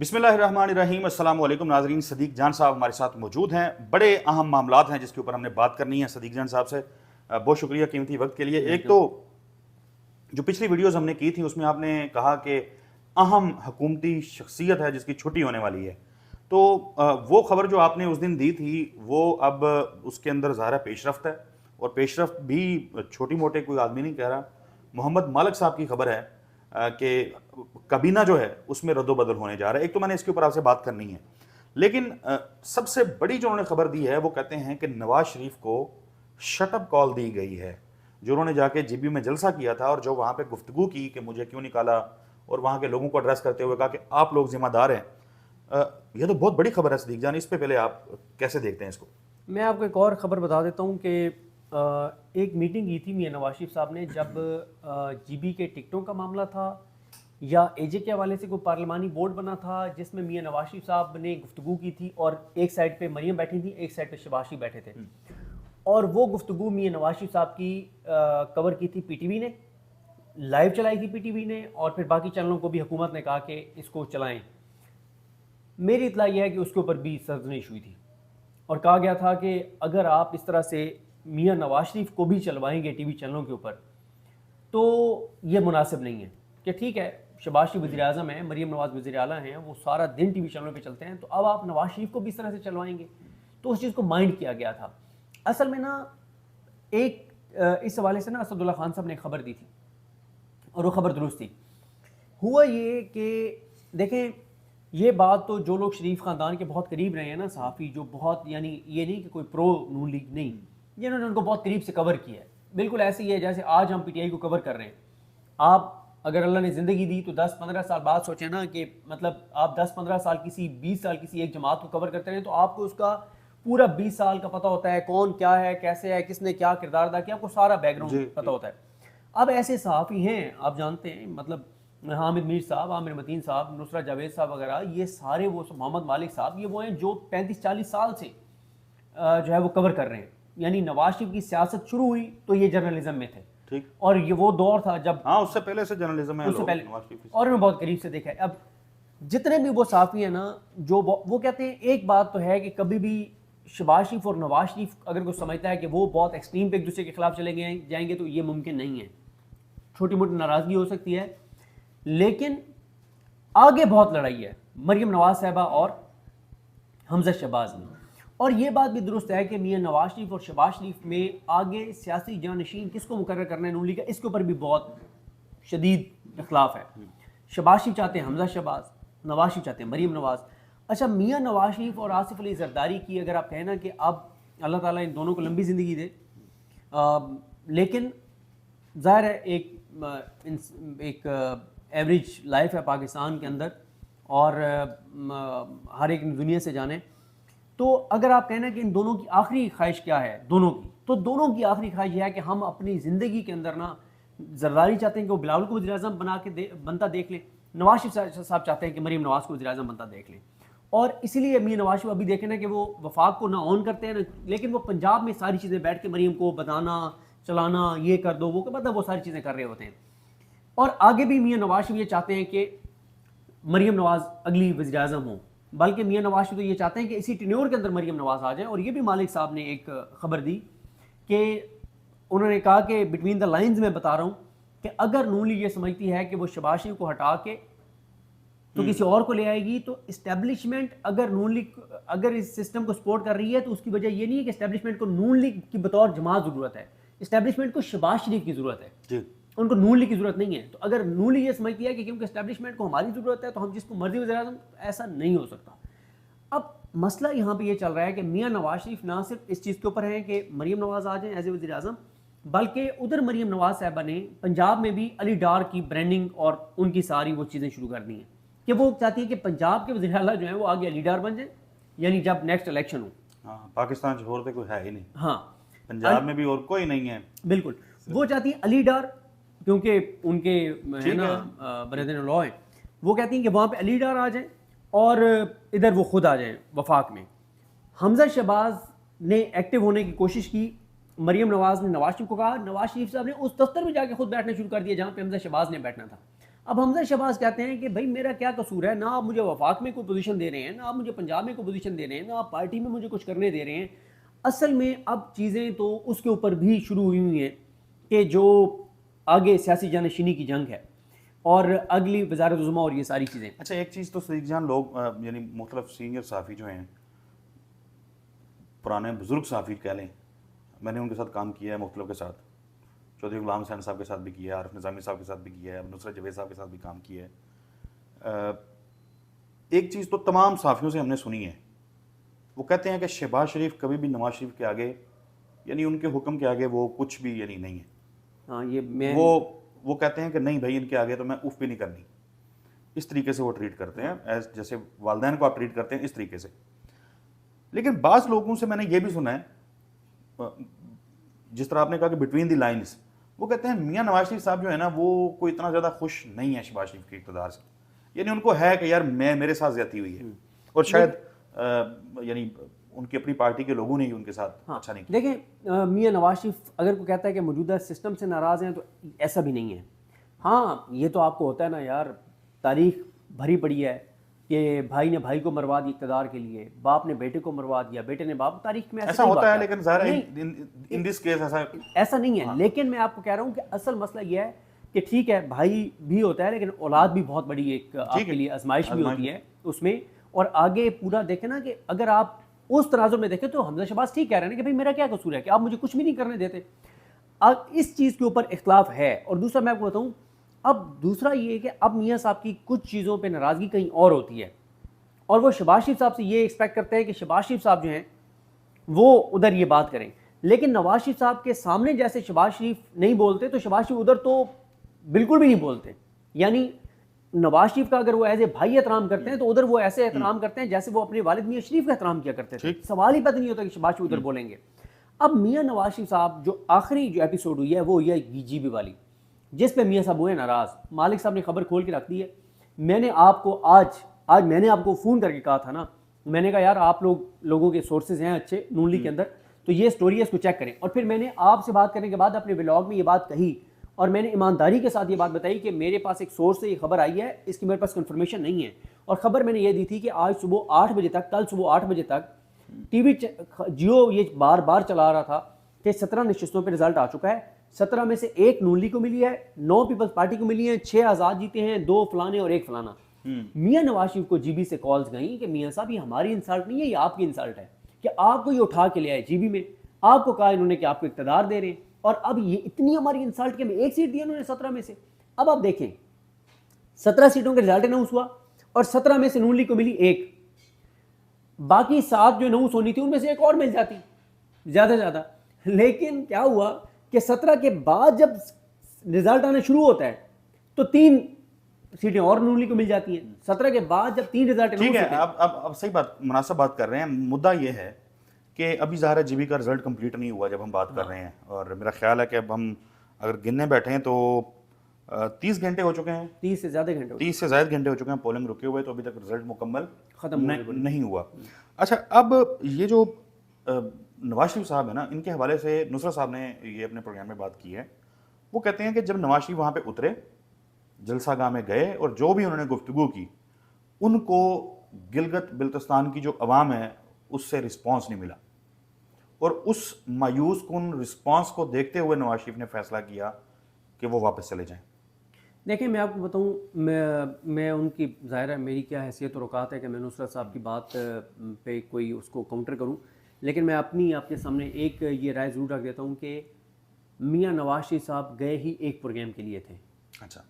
बिस्मिल्लाहिर्रहमानिर्रहीम। अस्सलाम वालेकुम नाज़रीन। सदीक जान साहब हमारे साथ मौजूद हैं। बड़े अहम मामलात हैं जिसके ऊपर हमने बात करनी है सदीक जान साहब से। बहुत शुक्रिया कीमती वक्त के लिए। एक तो जो पिछली वीडियोस हमने की थी उसमें आपने कहा कि अहम हुकूमती शख्सियत है जिसकी छुट्टी होने वाली है, तो वो खबर जो आपने उस दिन दी थी वो अब उसके अंदर ज़ाहिर पेशरफ्त है, और पेशरफ्त भी छोटी मोटे कोई आदमी नहीं कह रहा। मोहम्मद मालिक साहब की खबर है कि काबीना जो है उसमें रद्दोबदल होने जा रहा है। एक तो मैंने इसके ऊपर आपसे बात करनी है, लेकिन सबसे बड़ी जो उन्होंने खबर दी है वो कहते हैं कि नवाज शरीफ को शटअप कॉल दी गई है। जो उन्होंने जाके जीबी में जलसा किया था और जो वहाँ पे गुफ्तगू की कि मुझे क्यों निकाला, और वहाँ के लोगों को एड्रेस करते हुए कहा कि आप लोग जिम्मेदार हैं, यह तो बहुत बड़ी खबर है सदीक जान। इस पे पहले आप कैसे देखते हैं इसको? मैं आपको एक और ख़बर बता देता हूँ कि एक मीटिंग की थी मियां नवाज शरीफ साहब ने, जब जीबी के टिकटों का मामला था या एजे के हवाले से कोई पार्लिमानी बोर्ड बना था जिसमें मियां नवाज शरीफ साहब ने गुफ्तगू की थी, और एक साइड पे मरियम बैठी थी, एक साइड पे शहबाज शरीफ बैठे थे, और वो गुफ्तगू मियां नवाज शरीफ साहब की कवर की थी पीटीवी ने, लाइव चलाई थी पीटीवी ने, और फिर बाकी चैनलों को भी हुकूमत ने कहा कि इसको चलाएं। मेरी इतला यह है कि उसके ऊपर भी सर्जनिश हुई थी और कहा गया था कि अगर आप इस तरह से मियां नवाज शरीफ को भी चलवाएंगे टीवी चैनलों के ऊपर तो ये मुनासिब नहीं है। कि ठीक है, शहबाज शरीफ वज़ीर आज़म हैं, मरीम नवाज़ वज़ीर आला हैं, वो सारा दिन टीवी चैनलों पे चलते हैं, तो अब आप नवाज शरीफ को भी इस तरह से चलवाएंगे, तो उस चीज़ को माइंड किया गया था। असल में ना एक इस हवाले से ना असदुल्ला खान साहब ने एक खबर दी थी और वो खबर दुरुस्त थी। हुआ ये कि देखें, ये बात तो जो लोग शरीफ ख़ानदान के बहुत करीब रहे हैं ना, सहाफ़ी जो बहुत, यानी ये नहीं कि कोई प्रो नून लीग नहीं, जिन्होंने उनको बहुत करीब से कवर किया है, बिल्कुल ऐसे ही है जैसे आज हम पीटीआई को कवर कर रहे हैं। आप अगर अल्लाह ने ज़िंदगी दी तो 10-15 साल बाद सोचें ना कि मतलब आप 10-15 साल किसी 20 साल किसी एक जमात को कवर करते हैं तो आपको उसका पूरा 20 साल का पता होता है, कौन क्या है, कैसे है, किसने क्या किरदार अदा किया, आपको सारा बैकग्राउंड पता होता है। अब ऐसे सहाफ़ी हैं, आप जानते हैं, मतलब हामिद मीर साहब, आमिर मतीन साहब, नुसरत जावेद साहब वगैरह, ये सारे वो मोहम्मद मालिक साहब, ये वो हैं जो 35-40 साल से जो है वो कवर कर रहे हैं। यानी नवाज शरीफ की सियासत शुरू हुई तो ये जर्नलिज्म में थे, ठीक, और ये वो दौर था जब, हाँ, उससे पहले से जर्नलिज्म है, उससे पहले, नवाज शरीफ की। और मैं बहुत करीब से देखा है। अब जितने भी वो साफ़ी हैं ना, जो वो कहते हैं, एक बात तो है कि कभी भी शहबाज शरीफ और नवाज शरीफ अगर कोई समझता है कि वो बहुत एक्सट्रीम पे एक दूसरे के खिलाफ चले जाएंगे तो ये मुमकिन नहीं है। छोटी मोटी नाराज़गी हो सकती है, लेकिन आगे बहुत लड़ाई है मरियम नवाज साहबा और हमजा शहबाज में। और ये बात भी दुरुस्त है कि मियां नवाज शरीफ और शहबाज शरीफ में आगे सियासी जानशीन किसको मुकर्रर करना है नून लीग का, इसके ऊपर भी बहुत शदीद इख्लाफ है। शहबाज शरीफ चाहते हैं हमजा शहबाज, नवाज शरीफ चाहते हैं मरियम नवाज। अच्छा, मियां नवाज शरीफ और आसिफ अली जरदारी की अगर आप कहें ना कि अब अल्लाह ताला इन दोनों को लंबी ज़िंदगी दे, लेकिन ज़ाहिर है एक एवरेज लाइफ है पाकिस्तान के अंदर, और हर एक दुनिया से जाने, तो अगर आप कहना कि इन दोनों की आखिरी ख्वाहिश क्या है दोनों की, तो दोनों की आखिरी ख्वाहिश यह है कि हम अपनी ज़िंदगी के अंदर ना, जरदारी चाहते हैं कि वो बिलावल को वज़ीर आज़म बना के बनता देख लें, नवाज शरीफ साहब चाहते हैं कि मरीम नवाज को वज़ीर आज़म बनता देख लें। और इसीलिए मियां नवाज शरीफ अभी देखें ना कि वो वफाक को ना ऑन करते हैं ना, लेकिन वो पंजाब में सारी चीज़ें बैठ के मरीम को बताना, चलाना, ये कर दो, वो मतलब वो सारी चीज़ें कर रहे होते हैं। और आगे भी मियां नवाज शरीफ ये चाहते हैं कि मरीम नवाज अगली वज़ीर आज़म हो, बल्कि मियां नवाज शरीफ तो ये चाहते हैं कि इसी टेन्योर के अंदर मरीम नवाज आ जाए। और ये भी मालिक साहब ने एक खबर दी कि उन्होंने कहा कि बिटवीन द लाइंस में बता रहा हूँ कि अगर नून लीग ये समझती है कि वो शहबाज शरीफ को हटा के तो किसी और को ले आएगी, तो इस्टेब्लिशमेंट अगर नून लीग अगर इस सिस्टम को सपोर्ट कर रही है तो उसकी वजह ये नहीं है कि इस्टेब्लिशमेंट को नून लीग की बतौर जमात ज़रूरत है, इस्टेब्लिशमेंट को शहबाज शरीफ की ज़रूरत है, उनको नून लीग की ज़रूरत नहीं है। तो अगर नून लीग ये समझती है कि क्योंकि इस्टेब्लिशमेंट को हमारी ज़रूरत है तो हम जिसको मर्जी वज़ीर आज़म, ऐसा नहीं हो सकता। अब मसला यहाँ पे ये चल रहा है कि मियां नवाज शरीफ ना सिर्फ इस चीज़ के ऊपर है कि मरीम नवाज आ जाए एज ए वज़ीर आज़म, बल्कि उधर मरीम नवाज साहबा ने पंजाब में भी अली डार की ब्रांडिंग और उनकी सारी वो चीज़ें शुरू कर दी हैं कि वो चाहती है कि पंजाब के वज़ीर आला जो है वो आगे अली डार बन जाए, यानी जब नेक्स्ट इलेक्शन हो। हाँ, पाकिस्तान छोड़ के कोई है ही नहीं, हाँ, पंजाब में भी और कोई नहीं है, बिल्कुल। वो चाहती है अली डार, क्योंकि उनके है ना ब्रदर लॉ हैं, वो कहती हैं कि वहाँ पे अली डार आ जाए और इधर वो खुद आ जाए वफाक में। हमजा शहबाज ने एक्टिव होने की कोशिश की, मरीम नवाज ने नवाज शरीफ को कहा, नवाज शरीफ साहब ने उस दफ्तर में जाके खुद बैठना शुरू कर दिया जहाँ पे हमजा शहबाज ने बैठना था। अब हमजा शहबाज कहते हैं कि भाई मेरा क्या कसूर है, ना आप मुझे वफाक में कोई पोजीशन दे रहे हैं, ना आप मुझे पंजाब में कोई पोजीशन दे रहे हैं, ना आप पार्टी में मुझे कुछ करने दे रहे हैं। असल में अब चीज़ें तो उसके ऊपर भी शुरू हुई हुई हैं कि जो आगे सियासी जानशीनी की जंग है और अगली वज़ारत उज़्मा और ये सारी चीज़ें। अच्छा, एक चीज़ तो सदीक जान, लोग यानी मुख्तलिफ सीनियर सहाफ़ी जो हैं, पुराने बुज़ुर्ग सहाफ़ी कह लें, मैंने उनके साथ काम किया है मुख्तलिफ के साथ, चौधरी गुलाम हुसैन साहब के साथ भी किया है, आरिफ निज़ामी साहब के साथ भी किया है, नुसरत जवेद साहब के साथ भी काम किया है। एक चीज़ तो तमाम सहाफ़ियों से हमने सुनी है, वो कहते हैं कि शहबाज शरीफ कभी भी नवाज शरीफ के आगे, यानी उनके हुक्म के आगे वो कुछ भी यानी नहीं है। हाँ, ये मैं वो कहते हैं कि नहीं भाई, इनके आगे तो मैं उफ भी नहीं करनी। इस तरीके से वो ट्रीट करते हैं, एज जैसे वालदैन को आप ट्रीट करते हैं इस तरीके से। लेकिन बाज़ लोगों से मैंने ये भी सुना है, जिस तरह आपने कहा कि बिटवीन द लाइन्स, वो कहते हैं मियां नवाज शरीफ साहब जो है ना, वो कोई इतना ज़्यादा खुश नहीं है शहबाज शरीफ के इक़्तिदार से। यानी उनको है कि यार मेरे साथ ज़्यादती हुई है, और शायद यानी उनकी अपनी पार्टी के लोगों ने ही उनके साथ अच्छा नहीं किया। देखें, मियां नवाज शरीफ अगर कोई कहता है कि मौजूदा सिस्टम से नाराज़ हैं तो ऐसा भी नहीं है। हाँ, ये तो आपको होता है ना यार, तारीख भरी पड़ी है कि भाई ने भाई को मरवा दिया इक़्तिदार के लिए, बाप ने बेटे को मरवा दिया, बेटे ने बाप, तारीख में ऐसा होता है। लेकिन ज़ाहिर है इन दिस केस ऐसा नहीं है। हाँ। लेकिन मैं आपको कह रहा हूँ कि असल मसला यह है कि ठीक है, भाई भी होता है, लेकिन औलाद भी बहुत बड़ी एक आपके लिए आजमाइश भी होती है उसमें। और आगे पूरा देखें ना, कि अगर आप उस तराजू में देखें तो हमजा शहबाज ठीक कह रहे हैं कि भाई मेरा क्या कसूर है कि आप मुझे कुछ भी नहीं करने देते। अब इस चीज़ के ऊपर इख्तलाफ है। और दूसरा मैं आपको बताऊँ, अब दूसरा ये है कि अब मियाँ साहब की कुछ चीज़ों पर नाराज़गी कहीं और होती है, और वो शहबाज शरीफ साहब से ये एक्सपेक्ट करते हैं कि शहबाज शरीफ साहब जो हैं वो उधर ये बात करें। लेकिन नवाज शरीफ साहब के सामने जैसे शहबाज शरीफ नहीं बोलते, तो शहबाज शरीफ उधर तो बिल्कुल भी नहीं बोलते। यानी नवाज शरीफ का अगर वो एज ए भाई एहतराम करते हैं, तो उधर वो ऐसे एहतराम करते हैं जैसे वो अपने वालिद मियां शरीफ का एहतराम किया करते थे। सवाल ही पता नहीं होता कि शहबाज शरीफ उधर बोलेंगे। अब मियां नवाज शरीफ साहब जो आखिरी जो एपिसोड हुई है वो हुई है जीबी वाली, जिस पे मियां साहब हुए नाराज़। मालिक साहब ने खबर खोल के रख दी है। मैंने आपको आज मैंने आपको फ़ोन करके कहा था ना, मैंने कहा यार आप लोगों के सोर्सेज हैं अच्छे नून लीग के अंदर, तो ये स्टोरी है, इसको चेक करें। और फिर मैंने आपसे बात करने के बाद अपने व्लॉग में ये बात कही, और मैंने ईमानदारी के साथ ये बात बताई कि मेरे पास एक सोर्स से ये खबर आई है, इसकी मेरे पास कंफर्मेशन नहीं है। और ख़बर मैंने ये दी थी कि आज सुबह 8 बजे तक, कल सुबह 8 बजे तक टीवी जियो ये बार बार चला रहा था कि 17 नशिस्तों पर रिजल्ट आ चुका है। 17 में से 1 नून लीग को मिली है, 9 पीपल्स पार्टी को मिली है, 6 आज़ाद जीते हैं, 2 फलाने और 1 फलाना। मियां नवाज शरीफ को जीबी से कॉल्स गई कि मियां साहब ये हमारी इंसल्ट नहीं है, ये आपकी इंसल्ट है कि आपको ये उठा के ले आए जीबी में, आपको कहा इन्होंने कि आपको इक़्तिदार दे रहे हैं, और अब ये इतनी हमारी इंसल्ट के में 1 सीट दी उन्होंने 17 में से। अब आप देखें 17 सीटों का रिजल्ट अनाउंस हुआ और 17 में से नून लीग को मिली 1, बाकी 7 जो अनाउंस होनी थी उनमें से 1 और मिल जाती ज़्यादा से ज़्यादा। लेकिन क्या हुआ कि 17 के बाद जब रिजल्ट आना शुरू होता है तो 3 सीटें और नून लीग को मिल जाती हैं। 17 के बाद जब 3 रिजल्ट, ठीक है, अब सही बात, मुनासिब बात कर रहे हैं। मुद्दा ये है कि अभी ज़ाहिर है जीबी का रिजल्ट कंप्लीट नहीं हुआ जब हम बात कर रहे हैं, और मेरा ख्याल है कि अब हम अगर गिनने बैठे हैं तो 30 घंटे हो चुके हैं, 30 से ज़्यादा घंटे 30 से ज़्यादा घंटे हो चुके हैं पोलिंग रुके हुए, तो अभी तक रिजल्ट मुकम्मल ख़त्म नहीं हुआ। अच्छा, अब ये जो नवाज शरीफ साहब है ना, इनके हवाले से नुसरत साहब ने ये अपने प्रोग्राम में बात की है। वो कहते हैं कि जब नवाज शरीफ वहाँ पे उतरे, जलसागाह में गए, और जो भी उन्होंने गुफ्तगू की, उनको गिलगित बिल्तिस्तान की जो अवाम है उससे रिस्पॉन्स नहीं मिला, और उस मायूस कुन रिस्पॉन्स को देखते हुए नवाज शरीफ ने फैसला किया कि वो वापस चले जाएं। देखिए, मैं आपको बताऊं, मैं उनकी, ज़ाहिर है मेरी क्या हैसियत और औकात है कि मैं नुसरत साहब की बात पे कोई उसको काउंटर करूं, लेकिन मैं अपनी आपके सामने एक ये राय ज़रूर रख देता हूं कि मियां नवाज शरीफ साहब गए ही एक प्रोग्राम के लिए थे। अच्छा,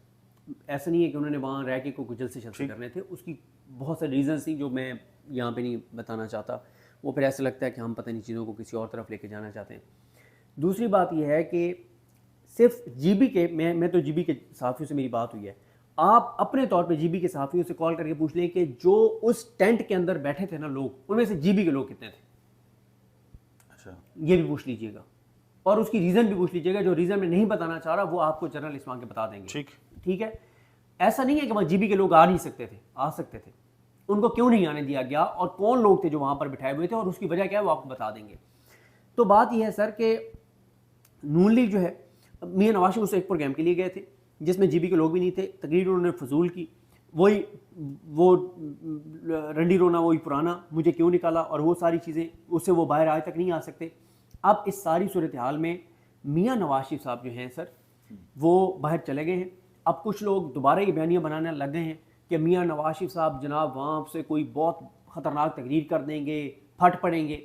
ऐसा नहीं है कि उन्होंने वहाँ रह के कोई जलसे शलसे करने थे, उसकी बहुत सारे रीज़न्स थी जो मैं यहाँ पे नहीं बताना चाहता। वो फिर ऐसा लगता है कि हम पता नहीं चीज़ों को किसी और तरफ लेके जाना चाहते हैं। दूसरी बात यह है कि सिर्फ जीबी के, मैं तो जीबी के सहाफ़ियों से मेरी बात हुई है, आप अपने तौर पे जीबी के सहाफ़ियों से कॉल करके पूछ लें कि जो उस टेंट के अंदर बैठे थे ना लोग, उनमें से जीबी के लोग कितने थे। अच्छा, ये भी पूछ लीजिएगा, और उसकी रीज़न भी पूछ लीजिएगा। जो रीज़न मैं नहीं बताना चाह रहा वो आपको जनरल इस्लाम के बता देंगे। ठीक है, ऐसा नहीं है कि वहाँ जीबी के लोग आ नहीं सकते थे, आ सकते थे। उनको क्यों नहीं आने दिया गया, और कौन लोग थे जो वहाँ पर बिठाए हुए थे, और उसकी वजह क्या है वो आपको बता देंगे। तो बात यह है सर कि नून लीग जो है, मियां नवाज शरीफ उस एक प्रोग्राम के लिए गए थे, जिसमें जीबी के लोग भी नहीं थे। तकरीर उन्होंने फजूल की, वही वो रंडी रोना वही पुराना, मुझे क्यों निकाला, और वो सारी चीज़ें, उससे वो बाहर आज तक नहीं आ सकते। अब इस सारी सूरत हाल में मियाँ नवाज शरीफ साहब जो हैं सर, वो बाहर चले गए हैं। अब कुछ लोग दोबारा ये बयानियाँ बनाने लग गए हैं कि मियाँ नवाज शरीफ साहब जनाब वहाँ से कोई बहुत ख़तरनाक तकरीर कर देंगे, फट पड़ेंगे।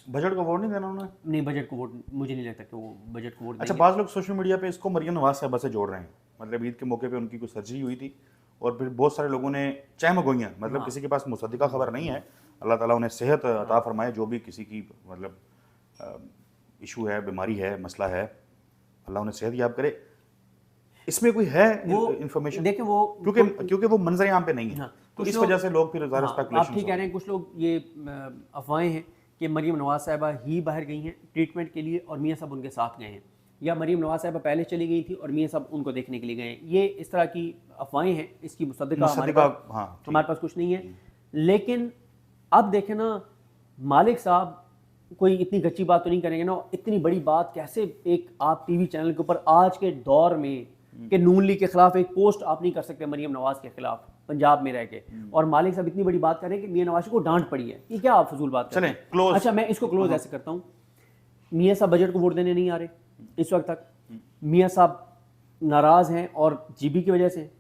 बजट को वोट नहीं देना उन्होंने? नहीं, बजट को वोट मुझे नहीं लगता कि वो बजट को वोट अच्छा, बाज़ लोग सोशल मीडिया पे इसको मरियम नवाज साहबा से जोड़ रहे हैं। मतलब ईद के मौके पे उनकी कुछ सर्जरी हुई थी और फिर बहुत सारे लोगों ने चहमगोइयाँ, मतलब किसी के पास मुसद्दिका खबर नहीं है, अल्लाह ताला उन्हें सेहत अता फरमाए, जो भी किसी की मतलब इशू है, बीमारी है, मसला है, अल्लाह उन्हें सेहत याब करे। इसमें कोई है वो इन्फॉर्मेशन? देखें, वो क्योंकि वो मंजर आम पे नहीं है, तो इस वजह से लोग फिर ज़्यादा आप स्पेकुलेशन। ठीक कह रहे हैं। कुछ लोग ये अफवाहें हैं कि मरीम नवाज साहिबा ही बाहर गई हैं ट्रीटमेंट के लिए और मियाँ साहब उनके साथ गए हैं, या मरीम नवाज साहिबा पहले चली गई थी और मियाँ साहब उनको देखने के लिए गए हैं। ये इस तरह की अफवाहें हैं, इसकी मुसद्दिका हमारे पास कुछ नहीं है। लेकिन अब देखें ना, मालिक साहब कोई इतनी गच्ची बात तो नहीं करेंगे ना। इतनी बड़ी बात कैसे एक आप टीवी चैनल के ऊपर आज के दौर में कि नून लीग के खिलाफ एक पोस्ट आप नहीं कर सकते मरीम नवाज के खिलाफ पंजाब में रह के, और मालिक साहब इतनी बड़ी बात करें कि मियाँ नवाज को डांट पड़ी है, ये क्या आप फजूल बात कर रहे हैं? क्लोज। अच्छा, मैं इसको क्लोज ऐसे करता हूँ, मियाँ साहब बजट को वोट देने नहीं आ रहे इस वक्त तक, मियाँ साहब नाराज हैं और जीबी की वजह से,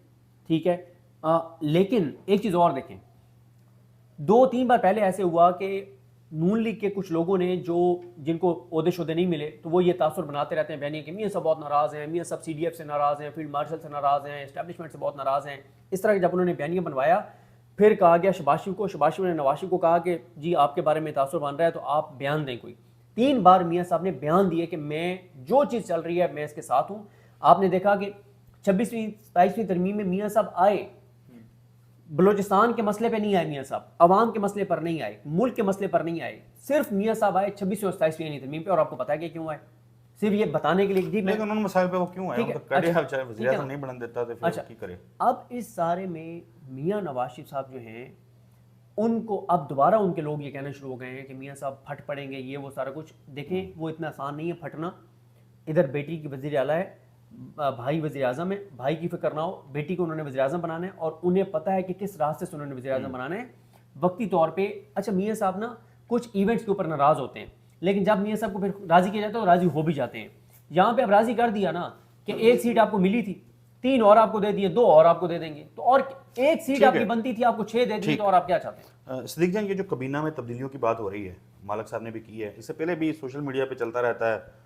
ठीक है। लेकिन एक चीज़ और देखें, 2-3 बार पहले ऐसे हुआ कि नून लीग के कुछ लोगों ने जिनको ओहदे शोदे नहीं मिले, तो वो ये तासुर बनाते रहते हैं बयानी कि मियाँ साहब बहुत नाराज़ हैं, मियाँ साहब CDF से नाराज़ हैं, फील्ड मार्शल से नाराज़ हैं, एस्टैब्लिशमेंट से बहुत नाराज़ हैं। इस तरह के जब उन्होंने बयानियाँ बनवाया, फिर कहा गया शहबाज शरीफ ने नवाज शरीफ को कहा कि जी आपके बारे में तासुर बन रहा है तो आप बयान दें कोई। 3 बार मियाँ साहब ने बयान दिए कि मैं जो चीज़ चल रही है मैं इसके साथ हूँ। आपने देखा कि 26वीं 27वीं तरमीम में मियाँ साहब आए, बलूचिस्तान के मसले पे नहीं आए मियाँ साहब, अवाम के मसले पर नहीं आए, मुल्क के मसले पर नहीं आए, सिर्फ मियाँ साहब आए 26वीं और 27वीं तरमीम पे। और आपको पता है कि क्यों आए? सिर्फ ये बताने के लिए कि लेकिन उन्होंने मसाइल पे वो क्यों आए? ठीक है, तो करे अच्छा, आप चाहे वज़ीर आज़म नहीं बनने देता तो फिर अच्छा, की करे। अब इस सारे में मियाँ नवाज शरीफ साहब जो हैं, उनको अब दोबारा उनके लोग ये कहना शुरू हो गए हैं कि मियाँ साहब फट पड़ेंगे, ये वो सारा कुछ। देखें, वो इतना आसान नहीं है फटना। इधर बेटी की वज़ीर आला है, भाई वज़ीर आज़म है, भाई की फिक्र ना हो, बेटी को उन्होंने वज़ीर आज़म बनाना है और उन्हें पता है कि किस रास्ते से उन्होंने वज़ीर आज़म बनाना है वक्ती तौर पे। अच्छा, मियाँ साहब ना कुछ इवेंट्स के ऊपर नाराज़ होते हैं, लेकिन जब मियाँ साहब को फिर राज़ी किया जाता है तो राज़ी हो भी जाते हैं। यहाँ पे अब राज़ी कर दिया ना कि 1 सीट आपको मिली थी, 3 और आपको दे दिए, 2 और आपको दे देंगे, तो और 1 सीट आपकी बनती थी, आपको 6 दे दी, तो और आप क्या चाहते हैं? सिद्दीक जान, ये जो कबीना में तब्दीलियों की बात हो रही है, मालिक साहब ने भी की है, इससे पहले भी सोशल मीडिया पे चलता रहता है।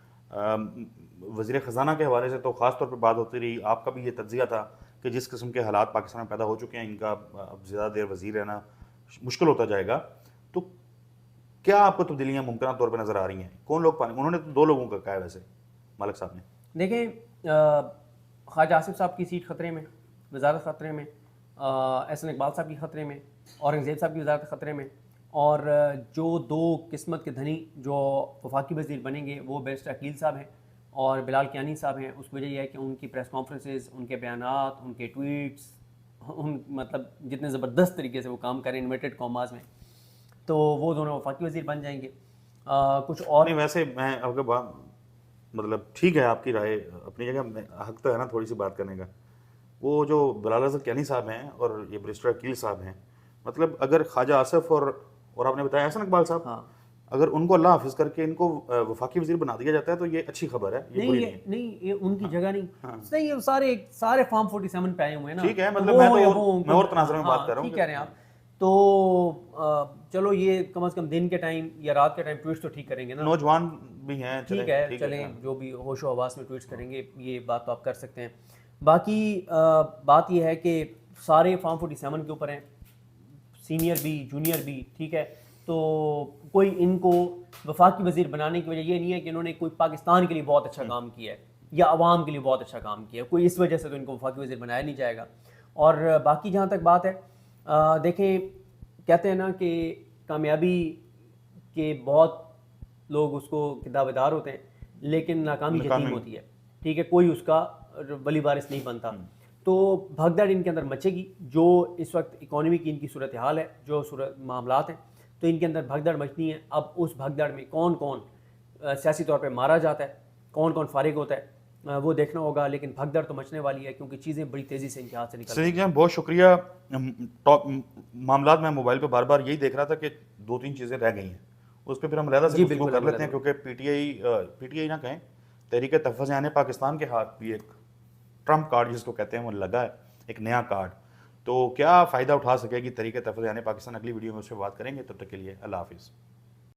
वज़ीर ख़जाना के हवाले से तो ख़ास तौर पे बात होती रही, आपका भी ये तज्ज़िया था कि जिस किस्म के हालात पाकिस्तान में पैदा हो चुके हैं, इनका अब ज़्यादा देर वज़ीर रहना मुश्किल होता जाएगा। तो क्या आपको तब्दीलियाँ मुमकिन तौर पर नज़र आ रही हैं? कौन लोग पाने? उन्होंने तो 2 लोगों का कहा है वैसे मालिक साहब ने। देखें, ख्वाजा आसिफ साहब की सीट ख़तरे में, वज़ारत ख़तरे में, एहसन इकबाल साहब की ख़तरे में, औरंगज़ेब साहब की वज़ारत ख़तरे में, और जो 2 किस्मत के धनी जो वफाकी वज़ीर बनेंगे वो बैरिस्टर अकील साहब हैं और बिलाल कियानी साहब हैं। उसकी वजह यह है कि उनकी प्रेस कॉन्फ्रेंसेस, उनके बयानात, उनके ट्वीट्स, मतलब जितने ज़बरदस्त तरीके से वो काम करें इन्वर्टेड कॉमास में, तो वो दोनों वफाकी वज़ीर बन जाएंगे। कुछ और नहीं, वैसे मैं आपके बात मतलब ठीक है, आपकी राय अपनी जगह, हक तो है ना थोड़ी सी बात करने का। वो जो बिलाल कियानी साहब हैं और ये बैरिस्टर अकील साहब हैं, मतलब अगर ख्वाजा आसिफ और आपने बताया एहसन इकबाल साहब, हाँ, अगर उनको अल्लाह हाफिज़ करके इनको वफाकी वज़ीर बना दिया जाता है तो ये अच्छी खबर है, ये बुरी नहीं है। ये उनकी जगह नहीं। नहीं, ये सारे फॉर्म 47 पे आए हुए हैं ना। ठीक है, मतलब मैं और तनाज़ुर में बात कर रहा हूँ। ठीक कह रहे हैं आप। तो चलो, ये कम से कम दिन के टाइम या रात के टाइम ट्वीट्स तो ठीक करेंगे ना। नौजवान भी हैं, ठीक है, चलें, जो भी होशो हवास में ट्वीट्स करेंगे, ये बात तो आप कर सकते हैं। बाकी बात ये है कि सारे फॉर्म 47 के ऊपर हैं, सीनियर भी जूनियर भी, ठीक है। तो कोई इनको वफाकी वज़ीर बनाने की वजह ये नहीं है कि इन्होंने कोई पाकिस्तान के लिए बहुत अच्छा काम किया है या अवाम के लिए बहुत अच्छा काम किया है, कोई इस वजह से तो इनको वफाकी वज़ीर बनाया नहीं जाएगा। और बाकी जहाँ तक बात है, देखें, कहते हैं ना कि कामयाबी के बहुत लोग उसको दावेदार होते हैं, लेकिन नाकामी यकीन होती है, ठीक है, कोई उसका वली वारिस नहीं बनता। तो भगदड़ इनके अंदर मचेगी। जो इस वक्त इकॉनमी की इनकी सूरत हाल है, जो सूरत मामलात हैं, तो इनके अंदर भगदड़ मचनी है। अब उस भगदड़ में कौन कौन सियासी तौर पे मारा जाता है, कौन कौन फारिग होता है, वो देखना होगा, लेकिन भगदड़ तो मचने वाली है क्योंकि चीज़ें बड़ी तेज़ी से इनके हाथ से निकल रही सदीक जान बहुत शुक्रिया। टॉप मामलात में मोबाइल पे बार बार यही देख रहा था कि 2-3 चीज़ें रह गई हैं, उस पर फिर हम अलहदा से जी, गुफ्तगू बिल्कुल, कर लेते हैं, अलग-अलग। क्योंकि पीटीआई ना कहें, तहरीक तहफ़्फ़ुज़ यानी पाकिस्तान के हाथ भी एक ट्रम्प कार्ड जिसको कहते हैं वो लगा है, एक नया कार्ड। तो क्या फ़ायदा उठा सकेगी तहरीक तहफ़्फ़ुज़ यानी पाकिस्तान, अगली वीडियो में उस पर बात करेंगे। तब तक के लिए अल्लाह हाफ़िज़।